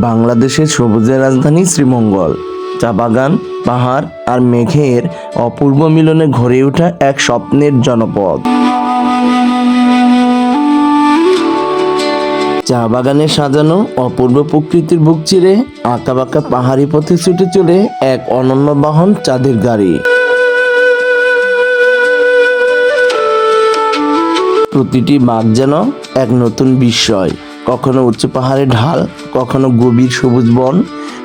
বাংলাদেশের সবুজের রাজধানী শ্রীমঙ্গল, চা বাগান, পাহাড় আর মেঘের অপূর্ব মিলনে গড়ে ওঠা এক স্বপ্নের জনপদ। চা বাগানে সাজানো অপূর্ব প্রকৃতির বুক চিরে আঁকাবাঁকা পাহাড়ি পথে ছুটে চলে এক অনন্য বাহন, চাঁদের গাড়ি। প্রতিটি বাঁক যেন এক নতুন বিস্ময়, কখনো উচ্চ পাহাড়ের ঢাল, কখনো গভীর সবুজ বন,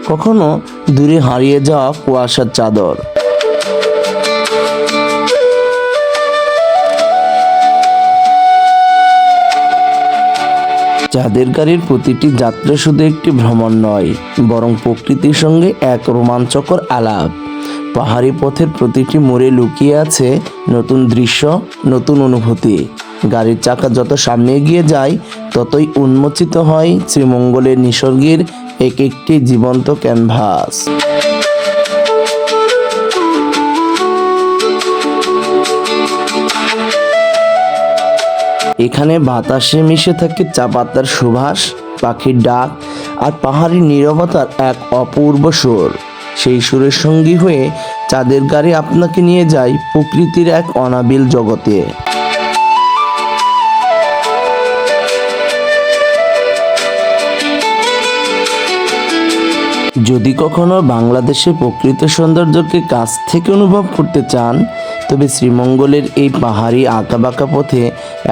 কখনো দূরে হারিয়ে যাওয়া কুয়াশার চাদর। চাঁদের গাড়ির প্রতিটি যাত্রা শুধু একটি ভ্রমণ নয়, বরং প্রকৃতির সঙ্গে এক রোমাঞ্চকর আলাপ। পাহাড়ি পথের প্রতিটি মোড়ে লুকিয়ে আছে নতুন দৃশ্য, নতুন অনুভূতি। গাড়ির চাকা যত সামনে এগিয়ে যায়, ততই উন্মোচিত হয় শ্রীমঙ্গলের নিসর্গের এক একটি জীবন্ত ক্যানভাস। এখানে বাতাসে মিশে থাকে চা পাতার সুবাস, পাখির ডাক আর পাহাড়ি নীরবতার এক অপূর্ব সুর। সেই সুরের সঙ্গী হয়ে চাঁদের গাড়ি আপনাকে নিয়ে যায় প্রকৃতির এক অনাবিল জগতে। যদি কখনো বাংলাদেশের প্রকৃত সৌন্দর্যকে কাছ থেকে অনুভব করতে চান, তবে শ্রীমঙ্গলের এই পাহাড়ি আঁকাবাঁকা পথে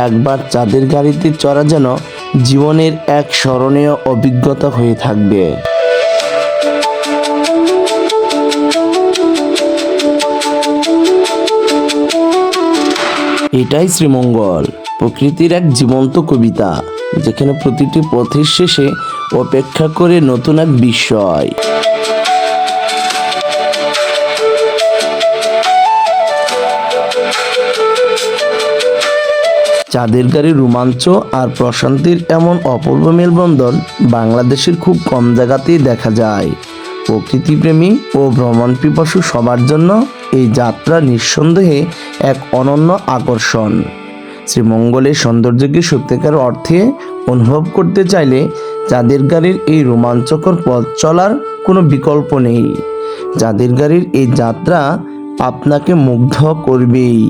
একবার চাঁদের গাড়িতে চড়া যেন জীবনের এক স্মরণীয় অভিজ্ঞতা হয়ে থাকবে। এটাই শ্রীমঙ্গল, প্রকৃতির এক জীবন্ত কবিতা, যেখানে প্রতিটি পথের শেষে অপেক্ষা করে নতুন এক বিস্ময়। চাঁদের গাড়ির রোমাঞ্চ আর প্রশান্তির এমন অপূর্ব মেলবন্ধন বাংলাদেশের খুব কম জায়গাতেই দেখা যায়। প্রকৃতিপ্রেমী ও ভ্রমণ পিপাসু সবার জন্য এই যাত্রা নিঃসন্দেহে এক অনন্য আকর্ষণ। শ্রীমঙ্গলের সৌন্দর্যকে সত্যিকার অর্থে অনুভব করতে চাইলে চাঁদের গাড়ির এই রোমাঞ্চকর পথ চলার কোনো বিকল্প নেই। চাঁদের গাড়ির এই যাত্রা আপনাকে মুগ্ধ করবেই।